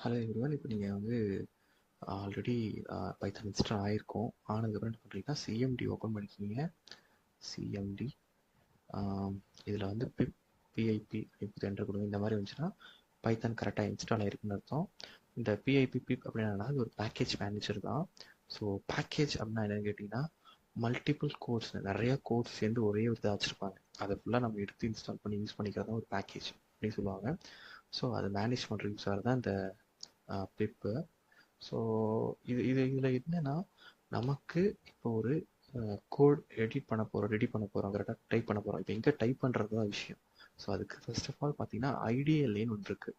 Hello everyone. இப்போ நீங்கள் வந்து ஆல்ரெடி பைத்தான் இன்ஸ்டால் ஆகிருக்கும். ஆனதுக்கப்புறம் என்ன பண்ணுறீங்கன்னா சிஎம்டி ஓப்பன் பண்ணிக்கிங்க. சிஎம்டி இதில் வந்து பிப் பிஐபி இப்போ என்ட்ரு கொடுங்க. இந்த மாதிரி வந்துச்சுன்னா பைத்தான் கரெக்டாக இன்ஸ்டால் ஆகிருக்குன்னு அர்த்தம். இந்த பிஐபி பிப் அப்படின்னா அது ஒரு பேக்கேஜ் மேனேஜர் தான். ஸோ பேக்கேஜ் அப்படின்னா என்னென்னு கேட்டிங்கன்னா மல்டிபிள் கோர்ஸ், நிறைய கோர்ஸ் சேர்ந்து ஒரே ஒரு இதாக வச்சுருப்பாங்க. அதை ஃபுல்லாக நம்ம எடுத்து இன்ஸ்டால் பண்ணி யூஸ் பண்ணிக்கிறது தான் ஒரு பேக்கேஜ் அப்படின்னு சொல்லுவாங்க. ஸோ அதை மேனேஜ் பண்ணுற யூஸ் தான் இந்த பிப்பு. ஸோ இதில் என்னென்னா நமக்கு இப்போ ஒரு கோட் ரெடி பண்ண போகிறோம், கரெக்டாக டைப் பண்ண போகிறோம். இப்போ எங்கே டைப் பண்ணுறது தான் விஷயம். ஸோ அதுக்கு ஃபர்ஸ்ட் ஆஃப் ஆல் பார்த்தீங்கன்னா ஐடிஎல்ஏன்னு ஒன்று இருக்குது.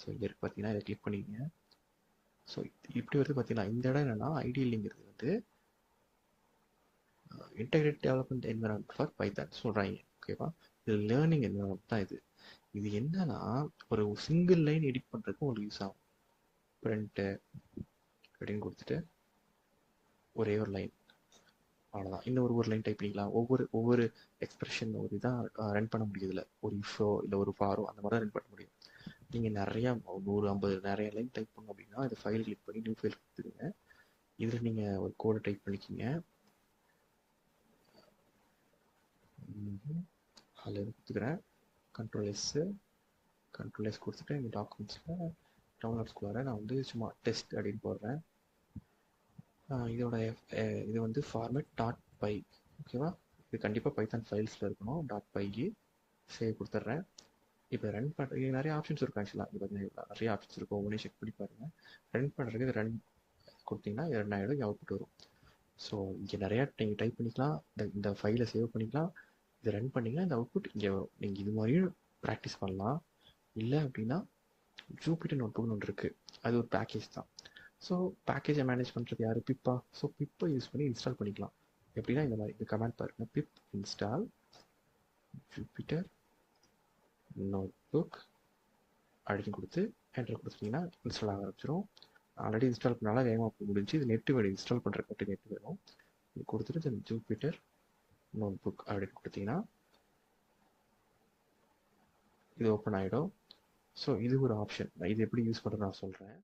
ஸோ இங்கே இருக்குது பார்த்தீங்கன்னா இதை கிளிக் பண்ணிக்கங்க. ஸோ இப்படி வருது பார்த்தீங்கன்னா இந்த இடம் என்னென்னா ஐடிஎல்ஏங்கிறது வந்து integrate development environment for Python சொல்கிறாங்க. ஓகேவா, இது லேர்னிங் என்விரான்மெண்ட் தான் இது. இது என்னன்னா ஒரு சிங்கிள் லைன் எடிட் பண்ணுறதுக்கு உங்களுக்கு யூஸ் ஆகும். பிரிண்ட்டு அப்படின்னு கொடுத்துட்டு ஒரே ஒரு லைன், அவ்வளோதான். இன்னும் ஒரு லைன் டைப் பண்ணிக்கலாம். ஒவ்வொரு எக்ஸ்பிரஷன் ஒரு இதாக ரன் பண்ண முடியுதுல, ஒரு இஃபோ இல்லை ஒரு ஃபாரோ அந்த மாதிரி தான் ரன் பண்ண முடியும். நீங்கள் நிறையா 150 நிறைய லைன் டைப் பண்ணணும் அப்படின்னா இந்த ஃபைல் கிளிக் பண்ணி நியூ ஃபைல் கொடுத்துருங்க. இதில் நீங்கள் ஒரு கோடை டைப் பண்ணிக்கிங்க. அதில் கொடுத்துக்கிறேன் கண்ட்ரோல் எஸ் கொடுத்துட்டு எங்கள் டாக்குமெண்ட்ஸில் டவுன்லோட்ஸ்குள்ளார நான் வந்து சும்மா டெஸ்ட் அப்படின்னு போடுறேன். இதோட இது வந்து ஃபார்மேட் .py. ஓகேவா, இது கண்டிப்பாக பைத்தான் ஃபைல்ஸில் இருக்கணும். .py சேவ் கொடுத்துட்றேன். இப்போ ரன் பண்ணுறது நிறைய ஆப்ஷன்ஸ் இருக்கும். ஆக்சுவலாக இது பார்த்தீங்கன்னா நிறைய ஆப்ஷன்ஸ் இருக்கும். ஒவ்வொன்றே செக் பண்ணி பாருங்கள். ரன் பண்ணுறதுக்கு இது ரன் கொடுத்தீங்கன்னா இது ரன் ஆகிடும், அவுட்புட் வரும். ஸோ இங்கே நிறையா நீங்கள் டைப் பண்ணிக்கலாம், இந்த ஃபைலை சேவ் பண்ணிக்கலாம். இதை ரன் பண்ணிங்கன்னா இந்த அவுட்புட் இங்கே வரும். நீங்கள் இது மாதிரியும் ப்ராக்டிஸ் பண்ணலாம். இல்லை அப்படின்னா ஜூபிட்டர் நோட்புக்னு ஒன்று இருக்குது, அது ஒரு பேக்கேஜ் தான். ஸோ பேக்கேஜை மேனேஜ் பண்ணுறது யார்? பிப்பா. ஸோ பிப்பை யூஸ் பண்ணி இன்ஸ்டால் பண்ணிக்கலாம். எப்படின்னா இந்த மாதிரி இந்த கமெண்ட் பாருங்கள், பிப் இன்ஸ்டால் ஜூபிட்டர் நோட்புக் அப்படின்னு கொடுத்து என்டர் கொடுத்துட்டிங்கன்னா இன்ஸ்டால் ஆக ஆரம்பிச்சிடும். ஆல்ரெடி இன்ஸ்டால் பண்ணாலும் வேகமாக முடிஞ்சு. இது நெட்டு வேணும், இன்ஸ்டால் பண்ணுறதுக்கு மட்டும் நெட்டு வேணும். இது கொடுத்துட்டு ஜூபிட்டர் நோட்புக் அப்படின்னு கொடுத்தீங்கன்னா இது ஓப்பன் ஆகிடும். ஸோ இது ஒரு ஆப்ஷன். இது எப்படி யூஸ் பண்ணுறது நான் சொல்கிறேன்.